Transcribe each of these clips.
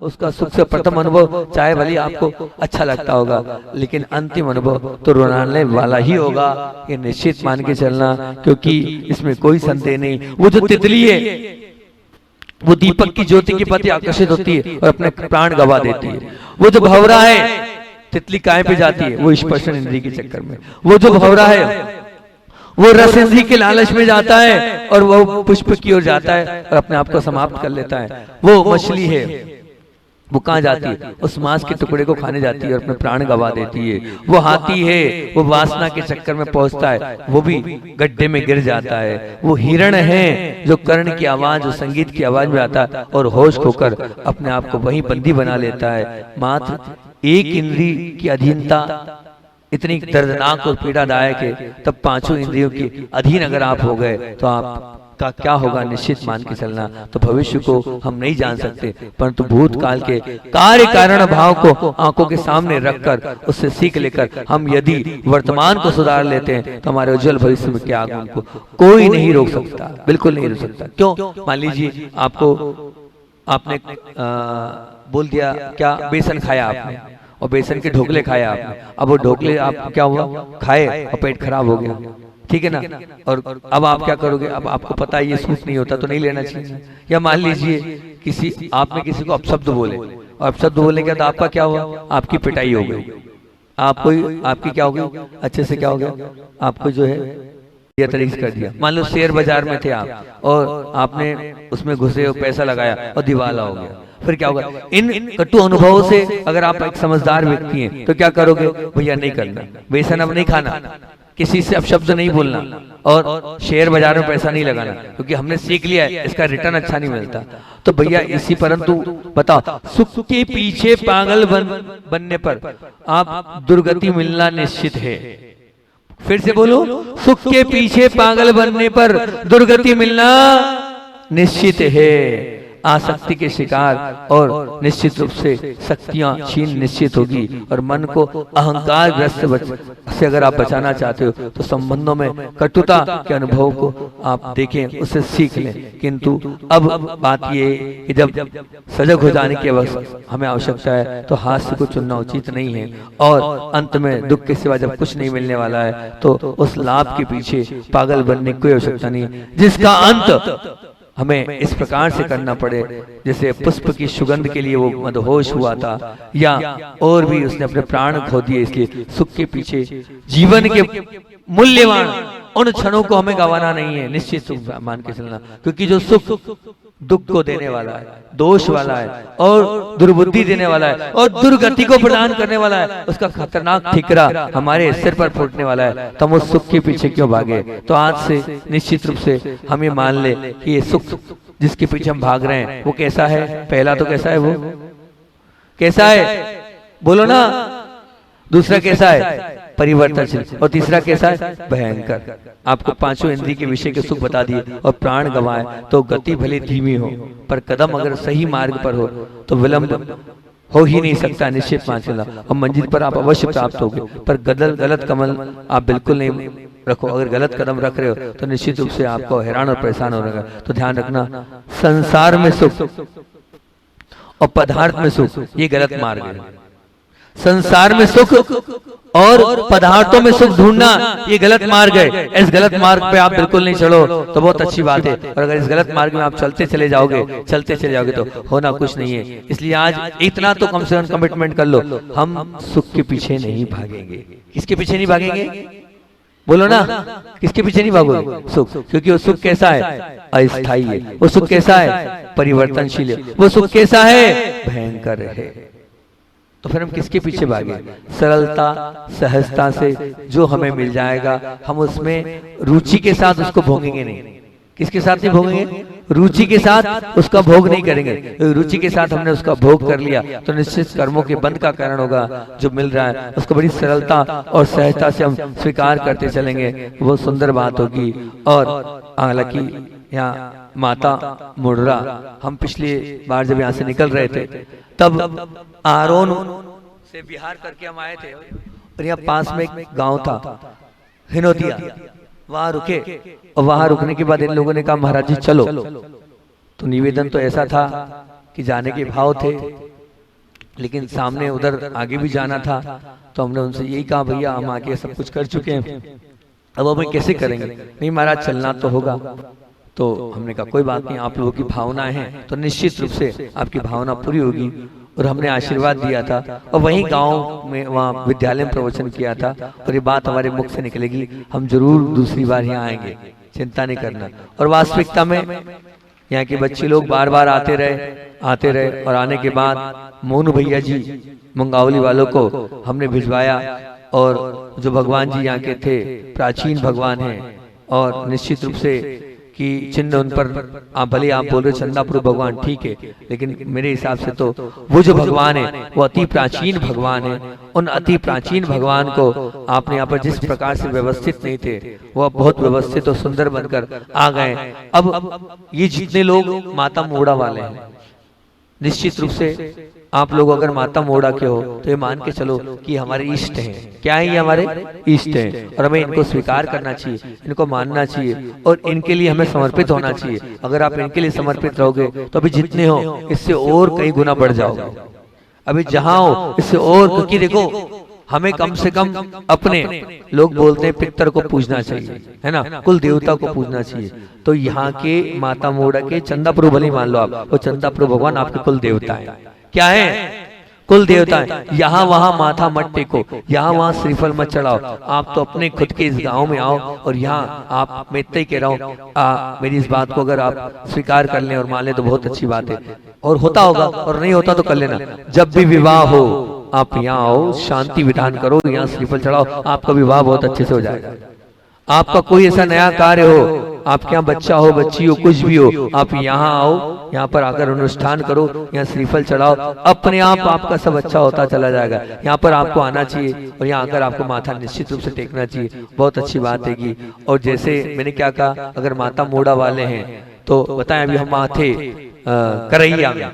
उसका सुख से प्रथम अनुभव चाहे भले आपको अच्छा लगता होगा, लेकिन अंतिम अनुभव तो रुलाने वाला ही होगा, ये निश्चित मान के चलना, क्योंकि इसमें कोई संदेह नहीं। वो जो तितली है वो दीपक की ज्योति के प्रति आकर्षित होती है और अपने प्राण गवा देती है। वो जो भंवरा है, तितली काय पे जाती है, वो स्पर्शन इंद्रिय के चक्कर में। वो जो भंवरा है वो रस इंद्रिय के लालच में जाता है और वो पुष्प की ओर जाता है और अपने आप को समाप्त कर लेता है। वो मछली है, वो कहाँ जाती है? उस मांस के टुकड़े को खाने जाती है और अपने प्राण गवा देती है। वो हाथी है, वो वासना के चक्कर में पहुंचता है, वो भी गड्ढे में गिर जाता है। वो हिरण है जो कर्ण की आवाज, जो संगीत की आवाज में आता है और होश खोकर अपने आप को वहीं बंदी बना लेता है। मात्र एक इंद्रिय की अधीनता इतनी दर्दनाक और पीड़ादायक है, तब पांचों इंद्रियों के अधीन अगर आप हो गए तो आपका क्या होगा निश्चित मान के चलना। तो भविष्य को हम नहीं जान सकते, परंतु भूतकाल के कार्य कारण भाव को आंखों के सामने रखकर उससे सीख लेकर हम यदि वर्तमान को सुधार लेते हैं तो हमारे उज्जवल भविष्य में के आगमन को कोई नहीं रोक सकता, बिल्कुल नहीं रोक सकता। क्यों? मान लीजिए आपने बोल दिया क्या, बेसन खाया आपने और बेसन के ढोकले खाए आपने, अब वो ढोकले आप क्या हुआ, खाए और पेट खराब हो गया, ठीक है ना। और अब आप क्या करोगे? अब आपको पता है ये सूट नहीं होता तो नहीं लेना चाहिए। या मान लीजिए आपने किसी को अपशब्द बोले और अपशब्द बोलने के बाद आपका क्या हुआ, आपकी पिटाई हो गई, आपकी क्या हो गई, अच्छे से क्या हो गया, आपको जो है ये तरीके से कर दिया। मान लो शेयर बाजार में थे आप और आपने उसमें घुसे और पैसा लगाया और दिवाला हो गया, फिर क्या होगा? इन कटु अनुभवों से अगर आप एक समझदार व्यक्ति हैं तो क्या करोगे? भैया नहीं करना, बेसन अब नहीं खाना, किसी से अपशब्द नहीं बोलना और शेयर बाजार में पैसा नहीं लगाना, क्योंकि हमने सीख लिया है इसका रिटर्न अच्छा नहीं मिलता। तो भैया इसी, परंतु बताओ, सुख के पीछे पागल बनने पर आप दुर्गति मिलना निश्चित है। फिर से बोलो, सुख के पीछे पागल बनने पर दुर्गति मिलना निश्चित है। आसक्ति के शिकार और निश्चित रूप से शक्तियां छीन निश्चित होगी, और मन को अहंकार ग्रस्त से अगर आप बचाना चाहते हो तो संबंधों में कटुता के अनुभव को आप देखें, उससे सीख लें। किंतु अब बात ये कि जब सजग हो जाने की हमें आवश्यकता है तो हास्य को चुनना उचित नहीं है, और अंत में दुख के सिवा जब कुछ नहीं मिलने वाला है तो उस लाभ के पीछे पागल बनने की कोई आवश्यकता नहीं, जिसका अंत हमें इस प्रकार से करना पड़े जैसे पुष्प की सुगंध के लिए वो मदहोश हुआ था, या और भी उसने अपने प्राण खो दिए। इसलिए सुख के पीछे जीवन के मूल्यवान उन क्षणों को हमें गंवाना नहीं है, निश्चित सुख मान के चलना, क्योंकि जो सुख दुख को देने वाला है, दोष वाला है और दुर्बुद्धि देने वाला है और दुर्गति को प्रदान करने वाला है, उसका खतरनाक ठिकरा हमारे सिर पर फूटने वाला है। तो हम उस सुख के पीछे क्यों भागे? तो आज से निश्चित रूप से हम ये मान ले कि ये सुख जिसके पीछे हम भाग रहे हैं वो कैसा है। पहला तो कैसा है, वो कैसा है बोलो ना। दूसरा कैसा है, परिवर्तनशील। और तीसरा कैसा है, भयंकर। आपको पांचों इंद्रिय के विषय के सुख बता दिए और प्राण गंवाए तो गति भले धीमी हो पर कदम अगर सही मार्ग पर हो तो विलंब हो ही नहीं सकता, निश्चित मान चला। और मंजिल पर आप अवश्य प्राप्त होगे, पर गलत कमल आप बिल्कुल नहीं रखो। अगर गलत कदम रख रहे हो तो निश्चित रूप से आपको हैरान और परेशान हो रहेगा। तो ध्यान रखना, संसार में सुख और पदार्थ में सुख ये गलत मार्ग है। संसार में सुख और पदार्थों में सुख ढूंढना ये गलत मार्ग है। इस गलत मार्ग पे आप बिल्कुल नहीं चलो तो बहुत अच्छी बात है, और अगर इस गलत मार्ग में आप चलते चले जाओगे तो होना कुछ नहीं है। इसलिए आज इतना तो कम से कम कमिटमेंट कर लो, हम सुख के पीछे नहीं भागेंगे। किसके पीछे नहीं भागेंगे बोलो ना, किसके पीछे नहीं भागोगे? सुख। क्योंकि वो सुख कैसा है, अस्थायी है। वो सुख कैसा है, परिवर्तनशील है। वो सुख कैसा है, भयंकर है। तो फिर हम किसके पीछे भागे? सरलता सहजता से जो हमें मिल जाएगा हम उसमें रुचि के साथ उसको भोगेंगे नहीं। किसके साथ नहीं भोगेंगे? रुचि के साथ उसका भोग नहीं करेंगे। रुचि के साथ हमने उसका भोग कर लिया तो निश्चित कर्मों के बंध का कारण होगा। जो मिल रहा है उसको बड़ी सरलता और सहजता से हम स्वीकार करते चलेंगे, वो सुंदर बात होगी। और हालांकि यहाँ माता मुर्रा, हम पिछली बार जब यहाँ से निकल रहे थे तब आरोन से बिहार करके हम आए थे, और यहाँ पास में एक गांव था हिनोदिया, वहां रुके। और वहां रुकने के बाद इन लोगों ने कहा महाराज जी चलो। तो निवेदन तो ऐसा था कि जाने के भाव थे, लेकिन सामने उधर आगे भी जाना था, तो हमने उनसे यही कहा भैया हम आगे सब कुछ कर चुके हैं, अब हमें कैसे करेंगे? नहीं महाराज चलना तो होगा। तो हमने कहा कोई बात नहीं, आप लोगों की भावनाएं हैं तो निश्चित रूप से आपकी भावना पूरी होगी। और हमने आशीर्वाद दिया था और वहीं गांव में वहाँ विद्यालय में प्रवचन किया था, और ये बात हमारे मुख से निकलेगी, हम जरूर दूसरी बार यहाँ आएंगे, चिंता नहीं करना। और वास्तविकता में यहाँ के बच्चे लोग बार बार आते रहे और आने के बाद मोनू भैया जी मंगावली वालों को हमने भिजवाया, और जो भगवान जी यहाँ के थे प्राचीन भगवान हैं, और निश्चित रूप से कि चिन्ह उन पर, आप भले आप बोल रहे चंदापुर भगवान ठीक है, लेकिन मेरे हिसाब से तो वो जो भगवान है वो अति प्राचीन भगवान है। उन अति प्राचीन भगवान को आपने यहाँ पर जिस प्रकार से व्यवस्थित नहीं थे, वो अब बहुत व्यवस्थित और सुंदर बनकर आ गए। अब ये जितने लोग माता मोड़ा वाले हैं, निश्चित रूप से आप लोग अगर माता मोड़ा के हो तो ये मान के चलो कि हमारे इष्ट हैं। क्या है? ये हमारे इष्ट हैं, और हमें इनको स्वीकार करना चाहिए, इनको मानना चाहिए, और इनके लिए हमें समर्पित होना चाहिए। अगर आप इनके लिए समर्पित रहोगे तो अभी जितने हो इससे और कई गुना बढ़ जाओगे, अभी जहां हो इससे और, क्योंकि देखो हमें कम से कम अपने, लोग बोलते हैं पितर को पूजना चाहिए, है ना, कुल देवता को पूजना चाहिए। तो यहाँ के माता मोड़ा के चंदापुर भले मान लो आप, वो चंदापुर भगवान आपके कुल देवता है। क्या है? कुल देवता है। यहाँ वहां माथा मत टेको, यहाँ वहां श्रीफल मत चढ़ाओ, आप तो अपने खुद के इस गांव में आओ। और यहाँ आप, मैं इतना ही कह रहा हूँ, मेरी इस बात को अगर आप स्वीकार कर लें और मान लें तो बहुत अच्छी बात है, और होता होगा, और नहीं होता तो कर लेना। जब भी विवाह हो आप यहाँ आओ, शांति विधान करो, यहाँ श्रीफल चढ़ाओ, आपका विवाह बहुत अच्छे से हो जाएगा। आपका कोई ऐसा नया कार्य हो, आपके यहाँ बच्चा हो, बच्ची हो, कुछ भी हो, आप यहाँ आओ, यहाँ पर आकर अनुष्ठान करो, यहाँ श्रीफल चढ़ाओ, अपने आप आपका सब अच्छा होता चला जाएगा। यहाँ पर आपको आना चाहिए और यहाँ आकर आपको माथा निश्चित रूप से टेकना चाहिए, बहुत अच्छी बात है कि। और जैसे मैंने क्या कहा, अगर माता मोड़ा वाले हैं तो बताएं, अभी हम थे करैया में,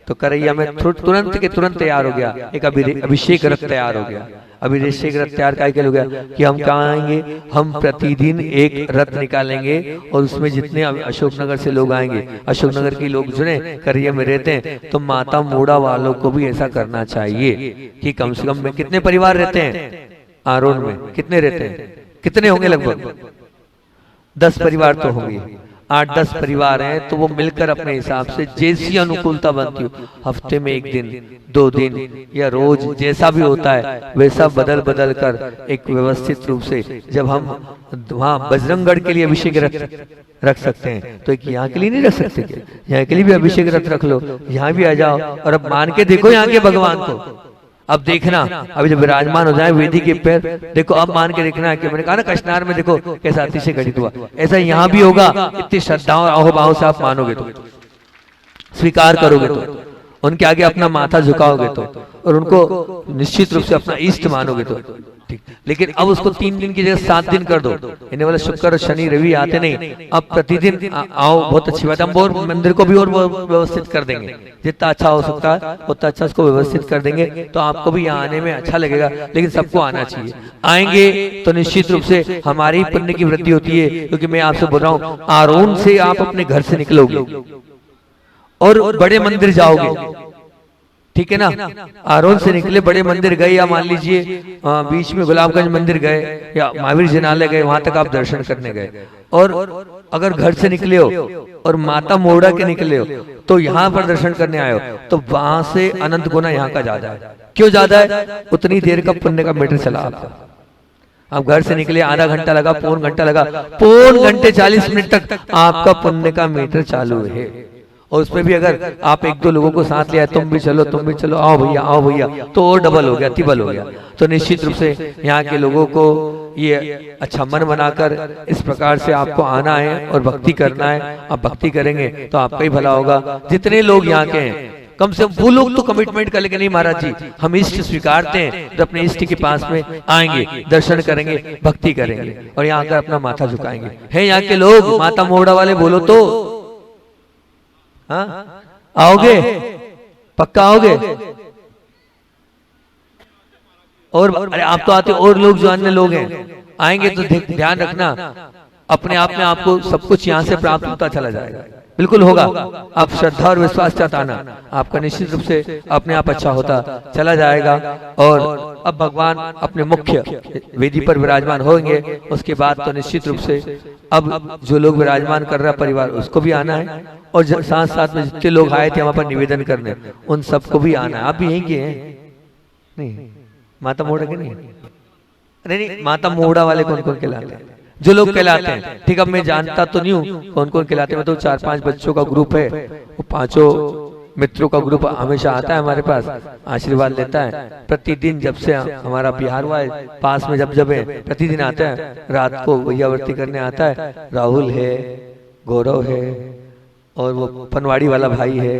तो करैया में तुरंत के तुरंत तैयार हो गया, एक अभिषेक रथ तैयार हो गया। अभिषेक रथ तैयार करके हो गया कि हम कहाँ आएंगे, हम प्रतिदिन एक रथ निकालेंगे, और उसमें जितने अशोकनगर से लोग आएंगे, अशोकनगर के लोग जुड़े करैया में रहते हैं, तो माता मोड़ा वालों को भी ऐसा करना चाहिए कि कम से कम में कितने परिवार रहते हैं आरोन में, कितने रहते हैं, कितने होंगे? लगभग 10 परिवार तो होंगे, 8-10 परिवार हैं, तो वो मिलकर अपने हिसाब से जैसी अनुकूलता बनती हो, हफ्ते में 1 दिन 2 दिन या रोज जैसा भी होता है वैसा बदल बदल कर एक व्यवस्थित रूप से, जब हम वहाँ बजरंगगढ़ के लिए अभिषेक रख सकते हैं तो एक यहाँ के लिए नहीं रख सकते क्या? यहाँ के लिए भी अभिषेक रथ रख लो, यहाँ भी आ जाओ, और अब मान के देखो यहाँ के भगवान को। अब देखना, अभी जब विराजमान हो जाए वेदी के पैर, देखो अब मान के देखना है कि मैंने कहा ना कशनार में देखो कैसा अतिशय घटित हुआ, ऐसा यहाँ भी होगा। इतनी श्रद्धा और अहोभाव से आप मानोगे तो, स्वीकार करोगे तो, उनके आगे अपना माथा झुकाओगे तो, और उनको निश्चित रूप से अपना इष्ट मानोगे तो ठीक। लेकिन अब उसको 3 दिन की जगह 7 दिन कर दो, इन्हें वाले शुक्र शनि रवि आते नहीं, अब प्रतिदिन आओ, बहुत अच्छी बात है। हम और मंदिर को भी और व्यवस्थित कर देंगे, जितना अच्छा हो सकता है उतना अच्छा उसको व्यवस्थित कर देंगे, तो आपको भी यहाँ आने में अच्छा लगेगा। लेकिन सबको आना चाहिए, आएंगे तो निश्चित रूप से हमारी पुण्य की वृद्धि होती है। क्योंकि मैं आपसे बोल रहा हूँ, आरोन से आप अपने घर से निकलोगे और बड़े मंदिर जाओगे, ठीक है ना, आरोन से निकले बड़े मंदिर गए, या मान लीजिए बीच में गुलाबगंज मंदिर गए या महावीर जिनालय गए, वहां तक आप दर्शन करने गए। और अगर घर से निकले हो और माता मोड़ा के निकले हो तो यहाँ पर दर्शन करने आए हो, तो वहां से अनंत गुना यहाँ का ज्यादा है। क्यों ज्यादा है? उतनी देर का पुण्य का मीटर चला आपका। आप घर से निकले, आधा घंटा लगा, पौन घंटा लगा, पौन घंटे 40 मिनट तक आपका पुण्य का मीटर चालू है। और उसमें भी अगर आप 1-2 लोगों को साथ ले आए, तुम भी चलो, आओ भैया, तो और डबल हो गया, तिबल हो गया। तो निश्चित रूप से यहाँ के लोगों को ये अच्छा मन बनाकर इस प्रकार से आपको आना है और भक्ति करना है। आप भक्ति करेंगे तो आपका ही भला होगा। जितने लोग यहाँ के हैं, कम से कम वो लोग तो कमिटमेंट कर लेंगे, नहीं महाराज जी हम इष्ट स्वीकारते हैं, तो अपने इष्ट के पास में आएंगे, दर्शन करेंगे, भक्ति करेंगे, और यहाँ आकर अपना माथा झुकाएंगे। है यहाँ के लोग माता मोड़ा वाले? बोलो तो, हाँ आओगे? पक्का आओगे? और अरे आप तो आते, और लोग जो अन्य लोग हैं आएंगे तो ध्यान रखना, अपने आप में आपको सब कुछ यहाँ से प्राप्त होता चला जाएगा। बिल्कुल होगा। आप श्रद्धा और विश्वास जताना, आपका निश्चित रूप से अपने आप अच्छा होता चला जाएगा। और अब भगवान अपने मुख्य वेदी पर विराजमान होंगे, उसके बाद तो निश्चित रूप से अब जो लोग विराजमान कर रहा परिवार उसको भी आना है, और साथ साथ में जितने लोग आए थे वहां पर निवेदन करने उन सबको भी आना है। आप भी यहीं के हैं? नहीं, माता मोड़ा के नहीं? नहीं, माता मोड़ा वाले कौन कौन कहलाते हैं? जो लोग कहलाते हैं, ठीक। अब मैं जानता तो नहीं हूँ कौन कौन कहलाते हैं, मैं तो 4-5 बच्चों का ग्रुप है, वो 5 मित्रों का ग्रुप हमेशा आता है हमारे पास, आशीर्वाद लेता है प्रतिदिन। जब से हमारा बिहार हुआ है पास में, जब है प्रतिदिन आता है, रात को वैयावर्ती करने आता है। राहुल है, गौरव है, और वो पनवाड़ी वाला भाई है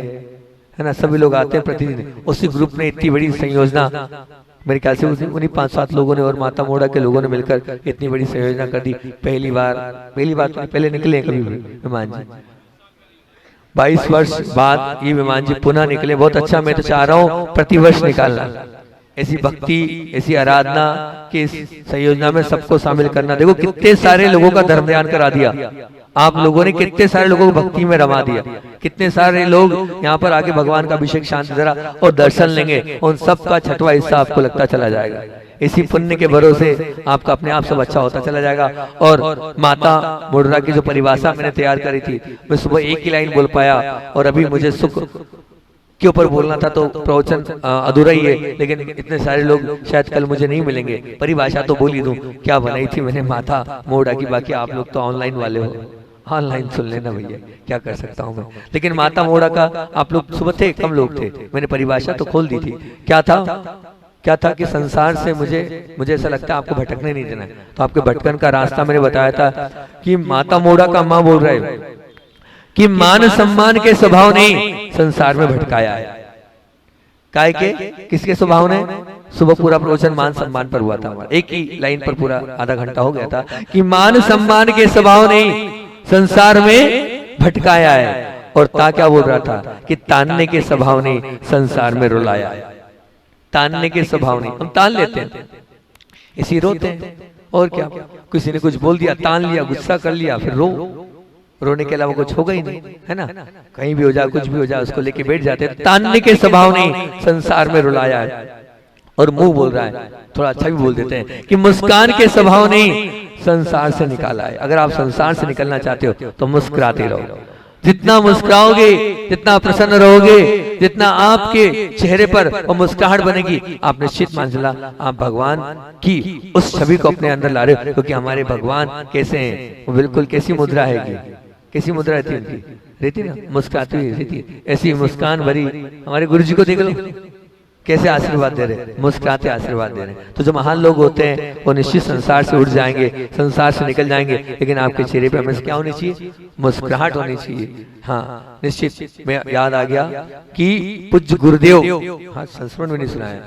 ना, सभी लोग आते हैं प्रतिदिन। उसी ग्रुप ने इतनी बड़ी संयोजना, मेरे ख्याल से उन्हीं 5-7 लोगों ने और माता मोड़ा के लोगों ने मिलकर इतनी बड़ी संयोजना कर दी। पहली बार तो पहले निकले कभी विमान जी, 22 वर्ष बाद ये विमान जी पुनः निकले। बहुत अच्छा, मैं तो चाह रहा हूँ प्रतिवर्ष निकालना ऐसी भक्ति, ऐसी आराधना की संयोजना में सबको शामिल करना। देखो कितने सारे लोगों का धर्म ध्यान करा दिया आप लोगों ने, कितने सारे लोगों को भक्ति में रमा दिया, कितने सारे लोग यहाँ पर आके भगवान का अभिषेक शांति धरा और दर्शन लेंगे, उन सब का 6वां हिस्सा आपको लगता चला जाएगा। इसी पुण्य के भरोसे आपका अपने आप सब अच्छा होता चला जाएगा। और माता मोडरा की जो परिभाषा मैंने तैयार करी थी, मैं सुबह एक ही लाइन बोल पाया, और अभी मुझे सुख के ऊपर बोलना था तो प्रवचन अधूरा ही है, लेकिन इतने सारे लोग शायद कल मुझे नहीं मिलेंगे। परिभाषा तो बोल ही दूं, क्या बनाई थी मैंने माता मोडा की, बाकी आप लोग तो ऑनलाइन वाले हो, ऑनलाइन सुन लेना भैया, क्या कर सकता हूँ मैं। लेकिन माता मोड़ा का आप लोग सुबह थे, कम लोग थे, मैंने परिभाषा तो खोल दी थी। क्या था कि संसार से मुझे ऐसा लगता है आपको भटकने नहीं देना है, तो आपके भटकन का रास्ता मैंने बताया था कि माता मोड़ा का माँ बोल रहे कि मान सम्मान के स्वभाव ने संसार में भटकाया है। काय के किसके स्वभाव ने? सुबह पूरा प्रवचन मान सम्मान पर हुआ था हमारा, एक ही लाइन पर पूरा आधा घंटा हो गया था कि मान सम्मान के स्वभाव ने संसार में भटकाया है। और क्या बोल रहा था कि तानने के स्वभाव ने संसार में रुलाया है। तानने के स्वभाव ने, हम तान लेते हैं इसी रोते हैं, और क्या, किसी ने कुछ बोल दिया तान लिया, गुस्सा कर लिया, फिर रोने के अलावा कुछ होगा ही नहीं, है ना। कहीं भी हो जाए, कुछ भी हो जाए, उसको लेके बैठ जाते हैं। तानने के स्वभाव ने संसार में रुलाया है। और मुंह बोल रहा है, थोड़ा अच्छा भी बोल देते हैं कि मुस्कान के स्वभाव ने संसार से निकाला है। अगर आप संसार से निकलना चाहते हो तो मुस्कुराते रहो। जितना मुस्कुराओगे, जितना प्रसन्न रहोगे, जितना आपके चेहरे पर वो मुस्कुराहट बनेगी, आप निश्चित मान चला आप भगवान की उस छवि को अपने अंदर ला रहे हो। क्योंकि हमारे भगवान कैसे हैं, वो बिल्कुल कैसी मुद्रा है, कैसी मुद्रा रहती है उनकी, रहती ना मुस्कुराती हुई रहती, ऐसी मुस्कान भरी। हमारे गुरु जी को देख लो कैसे आशीर्वाद दे रहे, मुस्कुराते आशीर्वाद दे रहे। तो जो महान लोग होते हैं वो निश्चित संसार से उठ जाएंगे, संसार से निकल जाएंगे, लेकिन आपके चेहरे पे हमेशा क्या होनी चाहिए? मुस्कुराहट होनी चाहिए। हाँ निश्चित, मैं याद आ गया कि पूज्य गुरुदेव, हाँ संस्मरण में नहीं सुनाया,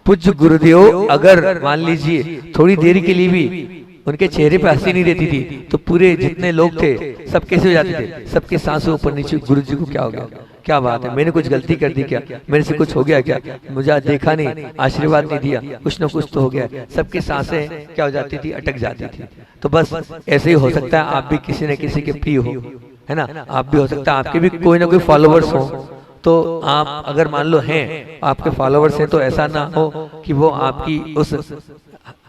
पूज्य गुरुदेव अगर मान लीजिए थोड़ी देर के लिए भी उनके चेहरे पे हंसी नहीं रहती थी तो पूरे जितने लोग थे सब कैसे हो जाते थे, सबके सांसों ऊपर नीचे। गुरु जी को क्या हो गया, क्या बात है, मैंने कुछ गलती कर दी क्या, मेरे से कुछ हो गया क्या, मुझे आज देखा नहीं, आशीर्वाद नहीं दिया, कुछ ना कुछ तो हो गया। सबकी सांसें क्या हो जाती थी, अटक जाती थी। तो बस ऐसे ही हो सकता है आप भी किसी न किसी के प्रिय हो, है ना। आप भी हो सकता है आपके भी कोई ना कोई फॉलोवर्स हो, तो आप अगर मान लो हैं आपके फॉलोवर्स हैं तो ऐसा ना हो कि वो आपकी उस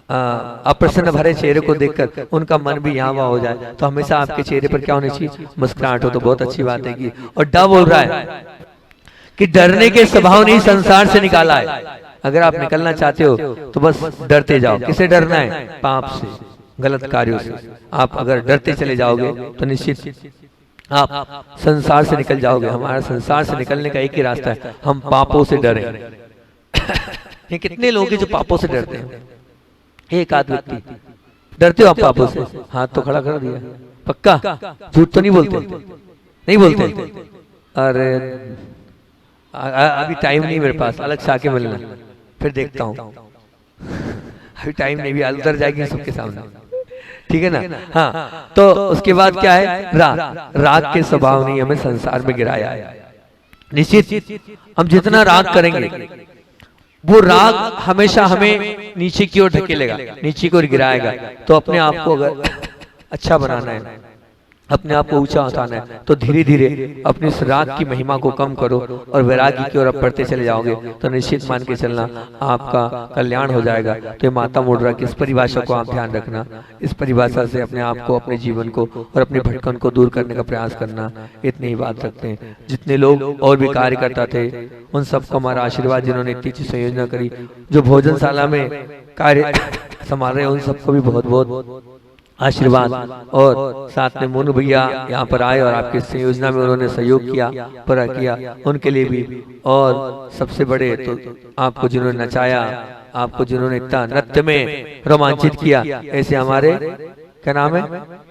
अप्रसन्न भरे चेहरे को देखकर उनका मन भी यहाँ वहाँ हो जाए। तो हमेशा आपके चेहरे पर क्या होनी चाहिए? मुस्कुराहट हो, तो बहुत अच्छी बात है कि। और डा बोल रहा है कि डरने के स्वभाव ने संसार से निकाला है। अगर आप निकलना चाहते हो तो बस डरते जाओ। किसे डरना है? पाप से, गलत कार्यों से। आप अगर डरते चले जाओगे तो निश्चित आप संसार से निकल जाओगे। हमारा संसार से निकलने का एक ही रास्ता है, हम पापों से डरें। ये कितने लोग हैं जो पापों से डरते हैं? एक आध व्यक्ति। डरते हो आप पापों से? हाथ तो खड़ा कर दिया। पक्का? झूठ तो नहीं बोलते? नहीं बोलते? अरे अभी टाइम नहीं मेरे पास, अलग से आके मिलना, फिर देखता हूँ। अभी टाइम नहीं, भी उतर जाएगी सबके सामने, ठीक है ना। हाँ, तो उसके बाद क्या है? राग के स्वभाव ने हमें संसार में गिराया है। निश्चित हम जितना राग करेंगे वो राग हमेशा हमें नीचे की ओर ढकेलेगा, नीचे की ओर गिराएगा। तो अपने आप को अगर अच्छा बनाना है, अपने आप को ऊंचा उठाना है तो धीरे धीरे अपनी इस राग की महिमा को कम करो और वैरागी की ओर आप बढ़ते चले जाओगे तो निश्चित मान के चलना आपका कल्याण हो जाएगा। तो ये माता मुद्रा की इस परिभाषा को आप ध्यान रखना, इस परिभाषा से अपने आप को, अपने जीवन को और अपने भटकन को दूर करने का प्रयास करना। इतनी ही बात रखते हैं। जितने लोग और भी कार्य करता थे उन सबको हमारा आशीर्वाद, जिन्होंने इतनी अच्छी संयोजना करी, जो भोजनशाला में कार्य संभाल रहे हैं उन सबको भी बहुत बहुत आशीर्वाद। और साथ में मोनू भैया यहाँ पर आए और आपकी संयोजना में उन्होंने सहयोग किया, पूरा किया, उनके लिए भी। और सबसे बड़े तो आपको जिन्होंने नचाया, आपको जिन्होंने इतना नृत्य में रोमांचित किया, ऐसे हमारे क्या नाम है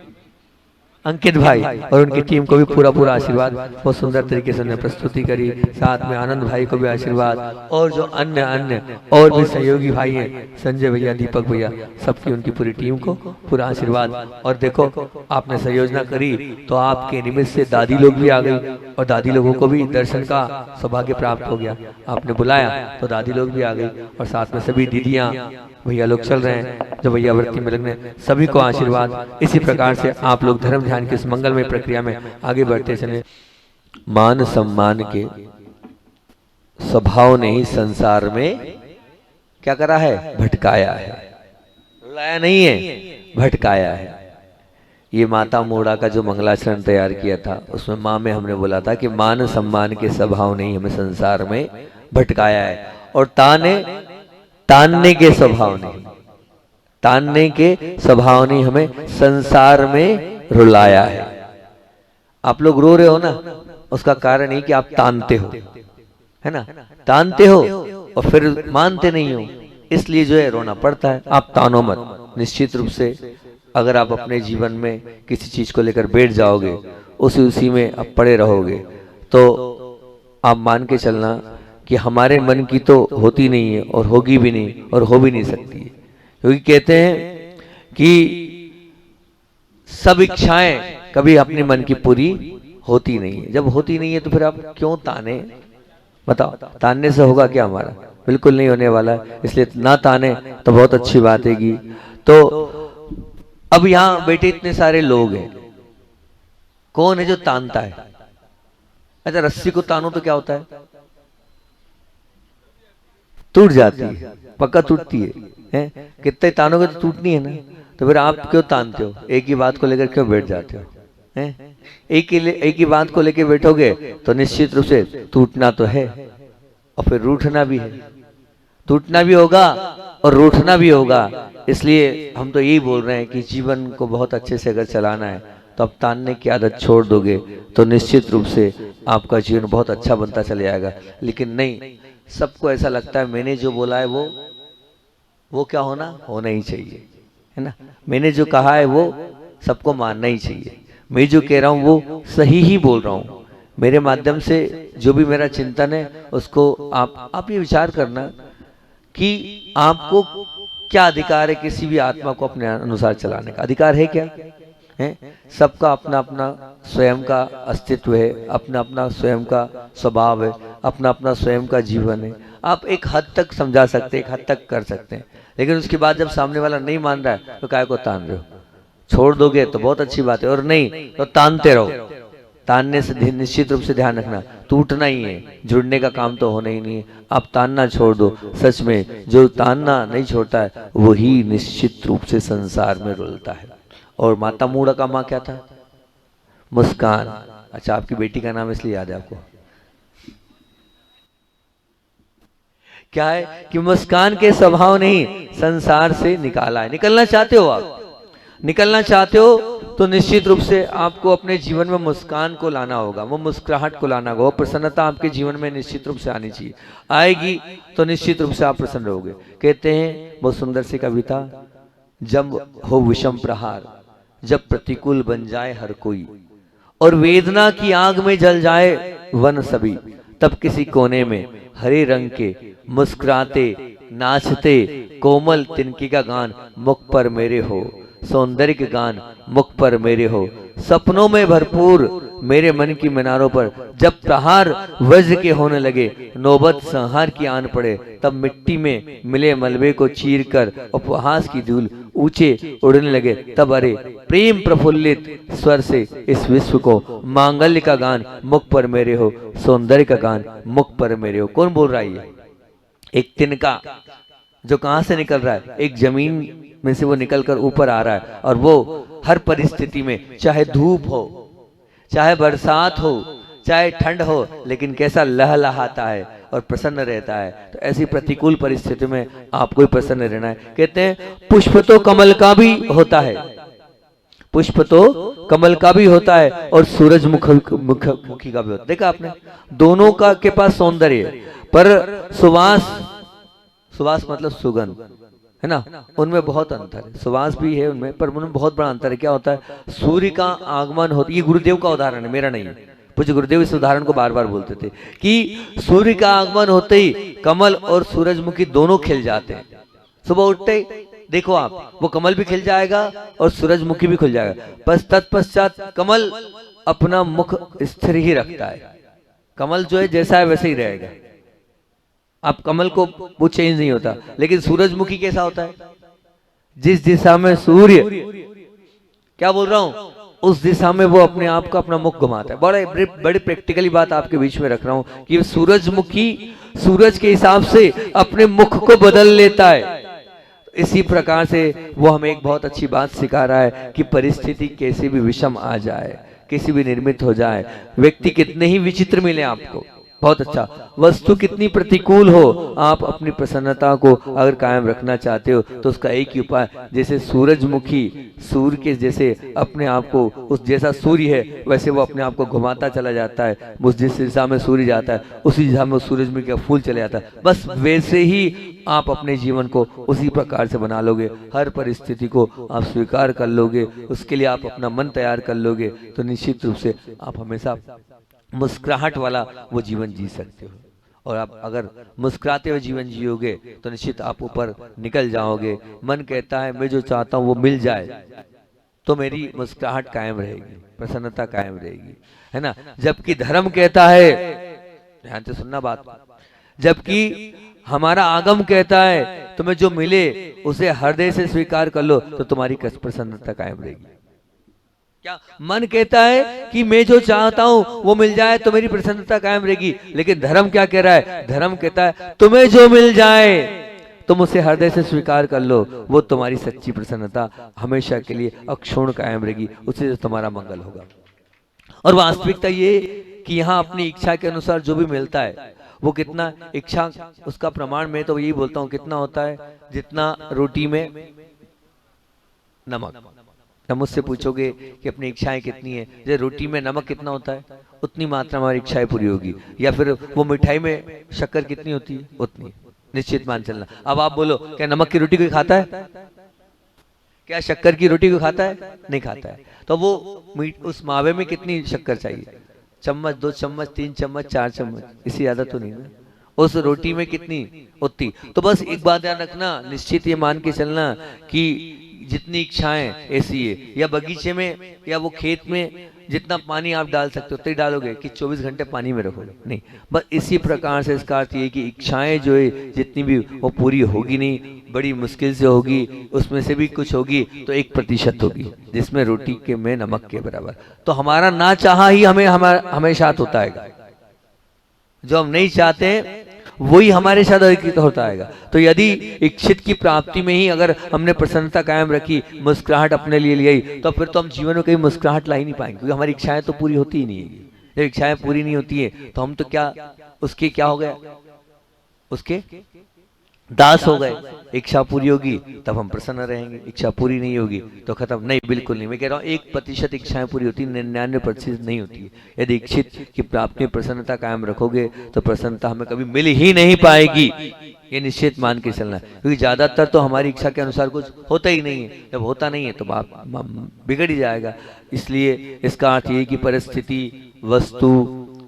अंकित भाई और उनकी टीम को भी पूरा पूरा आशीर्वाद। बहुत सुंदर तरीके से उन्होंने प्रस्तुति करी। साथ में आनंद भाई को भी आशीर्वाद और जो अन्य अन्य और भी सहयोगी भाई हैं, संजय भैया, दीपक भैया, सबकी उनकी पूरी टीम को पूरा आशीर्वाद। और देखो आपने संयोजना करी तो आपके निमित्त से दादी लोग भी आ गई और दादी लोगों को भी दर्शन का सौभाग्य प्राप्त हो गया। आपने बुलाया तो दादी लोग भी आ गई और साथ में सभी दीदियां भैया लोग चल रहे हैं जो भैया वृत्ति में लगने, सभी को आशीर्वाद। इसी प्रकार से आप लोग धर्म ध्यान की इस मंगलमय प्रक्रिया में आगे बढ़ते चले। मान सम्मान के स्वभाव ने ही संसार में क्या करा है, भटकाया है। रुलाया नहीं है, भटकाया है। ये माता मोड़ा का जो मंगलाचरण तैयार किया था उसमें माँ में हमने बोला था कि मान सम्मान के स्वभाव ने ही हमें संसार में भटकाया है। और तानने के स्वभाव ने, तानने के स्वभाव ने हमें संसार में रुलाया है। आप लोग रो रहे हो ना, उसका कारण ही कि आप तानते हो, है ना, तानते हो और फिर मानते नहीं हो, इसलिए जो है रोना पड़ता है। आप तानो मत। निश्चित रूप से अगर आप अपने जीवन में किसी चीज को लेकर बैठ जाओगे, उसी में आप पड़े रहोगे, तो आप मान के चलना कि हमारे मन की तो होती नहीं है और होगी भी नहीं और हो भी नहीं सकती है। क्योंकि कहते हैं कि सब इच्छाएं कभी अपने मन की पूरी होती नहीं है। जब होती नहीं है तो फिर आप क्यों ताने, बताओ, तानने से होगा क्या हमारा? बिल्कुल नहीं होने वाला। इसलिए ना ताने तो बहुत अच्छी बात है। तो अब यहां बैठे इतने सारे लोग हैं, कौन है जो तानता है? अच्छा, रस्सी को तानो तो क्या होता है? टूट जाती है, पक्का टूटती है? कितने तानोगे तो टूटनी है ना। तो फिर आप क्यों तानते हो? एक ही बात को लेकर क्यों बैठ जाते हो? एक ही बात को लेकर बैठोगे तो निश्चित रूप से टूटना तो है और फिर रूठना भी है। टूटना भी होगा और रूठना भी होगा। इसलिए हम तो यही बोल रहे हैं कि जीवन को बहुत अच्छे से अगर चलाना है तो अब तानने की आदत छोड़ दोगे तो निश्चित रूप से आपका जीवन बहुत अच्छा बनता चले जाएगा। लेकिन नहीं, सबको ऐसा लगता है मैंने जो बोला है वो क्या होना ही चाहिए, है ना। मैंने जो कहा है वो सबको मानना ही चाहिए। मैं जो कह रहा हूँ वो सही ही बोल रहा हूँ। मेरे माध्यम से जो भी मेरा चिंतन है उसको आप ये विचार करना कि आपको क्या अधिकार है किसी भी आत्मा को अपने अनुसार चलाने का? अधिकार है क्या? है? सबका अपना अपना स्वयं का अस्तित्व है, अपना अपना स्वयं का स्वभाव है, अपना अपना स्वयं का जीवन है। आप एक हद तक समझा सकते हैं, एक हद तक कर सकते हैं, लेकिन उसके बाद जब सामने वाला नहीं मान रहा है तो काय को तान रहे हो? छोड़ दोगे तो बहुत अच्छी बात है, और नहीं तो तानते रहो। तानने से निश्चित रूप से ध्यान रखना, टूटना ही है, जुड़ने का काम तो होना ही नहीं है। आप तानना छोड़ दो। सच में जो तानना नहीं छोड़ता है वही निश्चित रूप से संसार में रुलता है। और माता मूड़ा का माँ क्या था? मुस्कान। अच्छा, आपकी बेटी का नाम इसलिए याद है आपको? क्या है कि मुस्कान के स्वभाव ने ही संसार से निकाला है। निकलना चाहते हो आप, निकलना चाहते हो तो निश्चित रूप से आपको अपने जीवन में मुस्कान को लाना होगा, वो मुस्कुराहट को लाना होगा, वो प्रसन्नता आपके जीवन में निश्चित रूप से आनी चाहिए। आएगी तो निश्चित रूप से आप प्रसन्न रहोगे। कहते हैं बहुत सुंदर सी कविता, जब हो विषम प्रहार, जब प्रतिकूल बन जाए हर कोई, और वेदना की आग में जल जाए वन सभी, तब किसी कोने में हरे रंग के मुस्कुराते नाचते कोमल तिनकी का गान मुख पर मेरे हो, सौंदर्य के गान मुख पर मेरे हो, सपनों में भरपूर मेरे मन की मीनारों पर जब प्रहार वज्र के होने लगे, नौबत संहार की आन पड़े, तब मिट्टी में मिले मलबे को चीर कर उपहास की धूल ऊंचे उड़ने लगे, तब अरे प्रेम प्रफुल्लित स्वर से इस विश्व को मांगल्य का गान मुख पर मेरे हो, सौंदर्य का गान मुख पर मेरे हो। कौन बोल रहा है? एक तिनका जो कहां से निकल रहा है, एक जमीन में से वो निकलकर ऊपर आ रहा है, और वो हर परिस्थिति में, चाहे धूप हो, चाहे बरसात हो, चाहे ठंड हो, लेकिन कैसा लहलहाता है और प्रसन्न रहता है। तो ऐसी प्रतिकूल परिस्थिति में आपको ही प्रसन्न रहना है। कहते हैं पुष्प तो कमल का भी होता है, पुष्प तो कमल का भी होता है और सूरज मुखी का भी होता है। देखा आपने, दोनों का के पास सौंदर्य, पर सुवास, सुवास मतलब सुगंध है ना, उनमें बहुत अंतर है। सुवास भी है उनमें, पर उनमें बहुत बड़ा अंतर है। क्या होता है? सूर्य का आगमन होता है, ये गुरुदेव का उदाहरण है, मेरा नहीं है। पूज्य गुरुदेव इस उदाहरण को बार बार बोलते थे कि सूर्य का आगमन होते ही कमल और सूरजमुखी दोनों खिल जाते हैं। सुबह उठते देखो आप, वो कमल भी खिल जाएगा और सूरजमुखी भी खिल जाएगा। बस तत्पश्चात कमल अपना मुख स्थिर ही रखता है। कमल जो है जैसा है वैसे ही रहेगा, आप कमल को वो चेंज नहीं होता। लेकिन सूरजमुखी कैसा होता है? जिस दिशा में सूर्य, क्या बोल रहा हूं, उस दिशा में वो अपने आप का अपना मुख घुमाता है। बड़े प्रैक्टिकली बात आपके बीच में रख रहा हूं कि सूरजमुखी सूरज के हिसाब से अपने मुख को बदल लेता है। इसी प्रकार से वो हमें एक बहुत अच्छी बात सिखा रहा है कि परिस्थिति कैसी भी विषम आ जाए, किसी भी निर्मित हो जाए, व्यक्ति कितने ही विचित्र मिले आपको, बहुत अच्छा, वस्तु कितनी प्रतिकूल हो, आप अपनी प्रसन्नता को अगर कायम रखना चाहते हो तो उसका एक ही उपाय, जैसे सूरजमुखी सूर्य के जैसे अपने आप को, उस जैसा सूर्य है वैसे वो अपने आप को घुमाता चला जाता है, उस जिस दिशा में सूर्य जाता है उसी दिशा में सूरजमुखी का फूल चले जाता है। बस वैसे ही आप अपने जीवन को उसी प्रकार से बना लोगे, हर परिस्थिति को आप स्वीकार कर लोगे, उसके लिए आप अपना मन तैयार कर लोगे, तो निश्चित रूप से आप हमेशा मुस्कुराहट वाला वो जीवन जी सकते हो। और आप अगर मुस्कुराते हुए जीवन जियोगे तो निश्चित आप ऊपर निकल जाओगे। मन कहता है मैं जो चाहता हूँ वो मिल जाए तो मेरी मुस्कुराहट कायम रहेगी, प्रसन्नता कायम रहेगी, है ना। जबकि धर्म कहता है, ध्यान से सुनना बात, जबकि हमारा आगम कहता है तुम्हें जो मिले उसे हृदय से स्वीकार कर लो तो तुम्हारी प्रसन्नता कायम रहेगी। क्या मन कहता है कि मैं जो चाहता हूं वो मिल जाए तो मेरी प्रसन्नता कायम रहेगी, लेकिन धर्म क्या कह रहा है? धर्म कहता है तुम्हें जो मिल जाए तुम उसे हृदय से स्वीकार कर लो, वो तुम्हारी सच्ची प्रसन्नता हमेशा के लिए अक्षुण्ण कायम रहेगी, उससे तुम्हारा मंगल होगा। और वास्तविकता ये कि यहाँ अपनी इच्छा के अनुसार जो भी मिलता है वो कितना, इच्छा उसका प्रमाण मैं तो यही बोलता हूँ कितना होता है, जितना रोटी में नमक। जब मुझसे पूछोगे कि अपनी इच्छाएं कितनी है, जैसे रोटी में नमक कितना होता है उतनी मात्रा में हमारी इच्छाएं पूरी होगी, या फिर वो मिठाई में शक्कर कितनी होती है उतनी, निश्चित मान चलना। अब आप बोलो क्या नमक की रोटी कोई खाता है? क्या शक्कर की रोटी को खाता है? नहीं खाता है। तो वो उस मावे में कितनी शक्कर चाहिए? चम्मच, 2 चम्मच, 3 चम्मच, 4 चम्मच, इससे ज्यादा तो नहीं ना। उस रोटी में कितनी उतनी। तो बस एक बात ध्यान रखना, निश्चित ये मान के चलना कि जितनी इच्छाएं ऐसी है, या बगीचे में या वो खेत में जितना पानी आप डाल सकते हो उतना ही डालोगे कि 24 घंटे पानी में रखोगे? नहीं। बस इसी प्रकार से इसका अर्थ ये कि इच्छाएं जो है जितनी भी वो पूरी होगी नहीं, बड़ी मुश्किल से होगी, उसमें से भी कुछ होगी तो 1% होगी जिसमें रोटी के में नमक के बराबर। तो हमारा ना चाहा ही हमें साथ होता है, जो हम नहीं चाहते वही हमारे साथ होता है। तो यदि इच्छित की प्राप्ति में ही अगर हमने प्रसन्नता कायम रखी, मुस्कुराहट अपने लिए ली, तो फिर तो हम जीवन में कहीं मुस्कुराहट ला ही नहीं पाएंगे, क्योंकि हमारी इच्छाएं तो पूरी होती ही नहीं है। जब इच्छाएं पूरी नहीं होती है तो हम तो क्या उसके क्या हो गए, उसके दास हो गए। इच्छा पूरी होगी तब हम प्रसन्न रहेंगे, इच्छा पूरी नहीं होगी तो खत्म। नहीं, बिल्कुल नहीं। मैं कह रहा हूँ 1% इच्छाएं पूरी होती, 99% नहीं होती है। यदि इच्छित की प्राप्ति में प्रसन्नता कायम रखोगे तो प्रसन्नता हमें कभी मिल ही नहीं पाएगी, ये निश्चित मान के चलना है। क्योंकि ज्यादातर तो हमारी इच्छा के अनुसार कुछ होता ही नहीं है। जब होता नहीं है तो बात बिगड़ ही जाएगा। इसलिए इसका अर्थ ये कि परिस्थिति, वस्तु,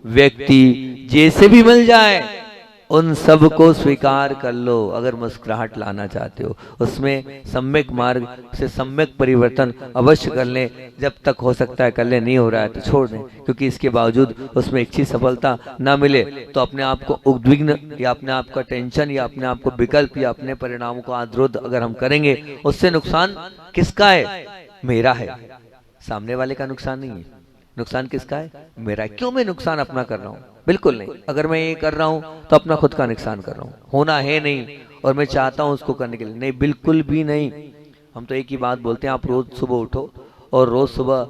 व्यक्ति जैसे भी मिल जाए उन सब को स्वीकार कर लो। अगर मुस्कुराहट लाना चाहते हो, उसमें सम्यक मार्ग से सम्यक परिवर्तन अवश्य कर लें। जब तक हो सकता है कर लें, नहीं हो रहा है तो छोड़ दें, क्योंकि इसके बावजूद उसमें इच्छी सफलता ना मिले तो अपने आप को उद्विग्न या अपने आप का टेंशन या अपने आप को विकल्प या अपने परिणामों को आद्रोध अगर हम करेंगे, उससे नुकसान किसका है? मेरा है, सामने वाले का नुकसान नहीं है। नुकसान किसका है? मेरा है। क्यों मैं नुकसान अपना कर रहा हूँ? बिल्कुल नहीं। अगर मैं ये कर रहा हूँ तो अपना खुद का नुकसान कर रहा हूँ। होना है नहीं और मैं चाहता हूँ उसको करने के लिए, नहीं, बिल्कुल भी नहीं। हम तो एक ही बात बोलते हैं, आप रोज सुबह उठो और रोज सुबह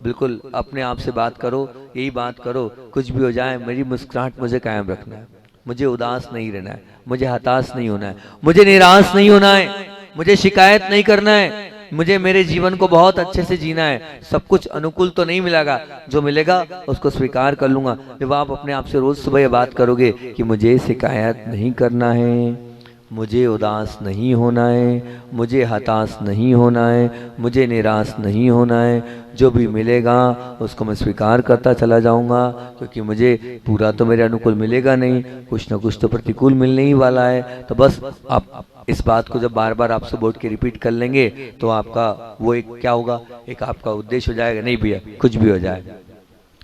बिल्कुल अपने आप से बात करो, यही बात करो, कुछ भी हो जाए मेरी मुस्कुराहट मुझे कायम रखना है, मुझे उदास नहीं रहना है, मुझे हताश नहीं होना है, मुझे निराश नहीं होना है, मुझे शिकायत नहीं करना है, मुझे मेरे जीवन को बहुत अच्छे से जीना है। सब कुछ अनुकूल तो नहीं मिलेगा, जो मिलेगा उसको स्वीकार कर लूंगा। जब आप अपने आप से रोज सुबह ये बात करोगे कि मुझे शिकायत नहीं करना है, मुझे उदास नहीं होना है, मुझे हताश नहीं होना है, मुझे निराश नहीं होना है, जो भी मिलेगा उसको मैं स्वीकार करता चला जाऊंगा, क्योंकि मुझे पूरा तो मेरे अनुकूल मिलेगा नहीं, कुछ ना कुछ तो प्रतिकूल मिलने ही वाला है। तो बस आप इस बात को जब बार बार आपसे बोल के रिपीट कर लेंगे तो आपका वो एक क्या होगा, एक आपका उद्देश्य हो जाएगा, नहीं भैया कुछ भी हो जाए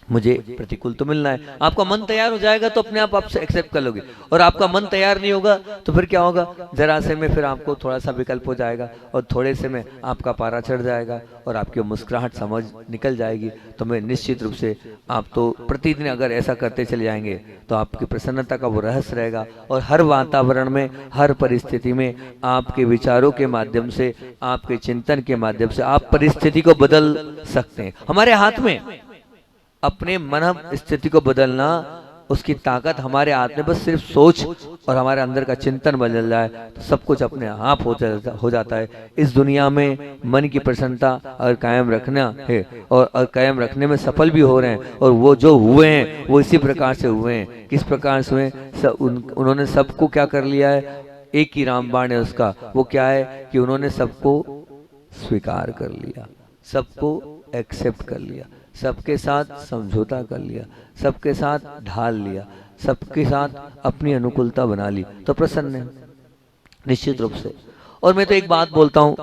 मुझे प्रतिकूल तो मिलना है। आपका मन तैयार हो जाएगा तो अपने आप आपसे एक्सेप्ट कर लोगे, और आपका मन तैयार नहीं होगा तो फिर क्या होगा, जरा से में फिर आपको थोड़ा सा विकल्प हो जाएगा और थोड़े से में आपका पारा चढ़ जाएगा और आपकी मुस्कुराहट समझ निकल जाएगी। तो मैं निश्चित रूप से आप तो प्रतिदिन अगर ऐसा करते चले जाएंगे तो आपकी प्रसन्नता का वो रहस्य रहेगा, और हर वातावरण में, हर परिस्थिति में आपके विचारों के माध्यम से, आपके चिंतन के माध्यम से आप परिस्थिति को बदल सकते हैं। हमारे हाथ में अपने मन स्थिति को बदलना, उसकी ताकत हमारे हाथ में, बस सिर्फ सोच और हमारे अंदर का चिंतन बदल जाए तो सब कुछ अपने आप हो जाता है। इस दुनिया में मन की प्रसन्नता अगर कायम रखना है और कायम रखने में सफल भी हो रहे हैं, और वो जो हुए हैं वो इसी प्रकार से हुए हैं। किस प्रकार से हुए? उन्होंने सबको क्या कर लिया है, एक ही रामबाण है उसका, वो क्या है कि उन्होंने सबको स्वीकार कर लिया, सबको एक्सेप्ट कर लिया, सबके साथ समझौता कर लिया, सबके साथ ढाल लिया, सबके साथ अपनी अनुकूलता बना ली, तो प्रसन्न है निश्चित रूप से। और मैं तो एक बात बोलता हूं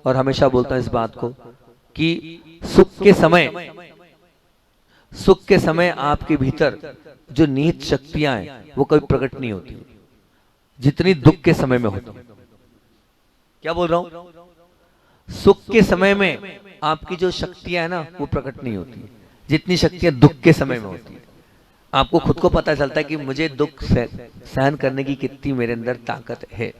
और हमेशा बोलता हूं इस बात को कि सुख के समय आपके भीतर जो निहित शक्तियां हैं वो कभी प्रकट नहीं होती जितनी दुख के समय में होती। क्या बोल रहा हूं? सुख के समय में आपकी जो शक्तियां है ना वो प्रकट नहीं होती जितनी शक्तियां दुख के समय में होती है। आपको खुद को पता चलता है कि मुझे दुख सहन करने की कितनी मेरे अंदर ताकत है।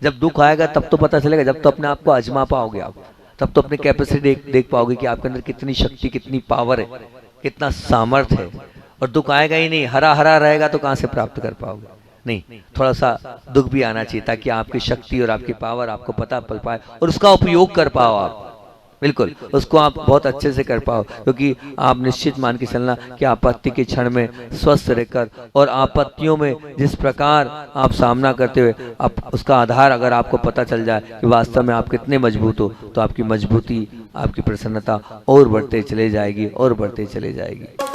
जब दुख आएगा तब तो पता चलेगा, जब तो अपने आप को आजमा पाओगे आप, तब तो अपनी कैपेसिटी देख पाओगे कि आपके अंदर कितनी शक्ति, कितनी पावर है, कितना सामर्थ्य है। और दुख आएगा ही नहीं, हरा हरा रहेगा तो कहां से प्राप्त कर पाओगे? नहीं, थोड़ा सा दुख भी आना चाहिए ताकि आपकी शक्ति और आपकी पावर आपको पता पल पाए और उसका उपयोग कर पाओ आप। बिल्कुल उसको आप बहुत अच्छे से कर पाओ, क्योंकि आप निश्चित मान के चलना कि आपत्ति के क्षण में स्वस्थ रहकर और आपत्तियों में जिस प्रकार आप सामना करते हुए आप उसका आधार अगर आपको पता चल जाए कि वास्तव में आप कितने मजबूत हो, तो आपकी मजबूती, आपकी प्रसन्नता और बढ़ते चले जाएगी और बढ़ते चले जाएगी।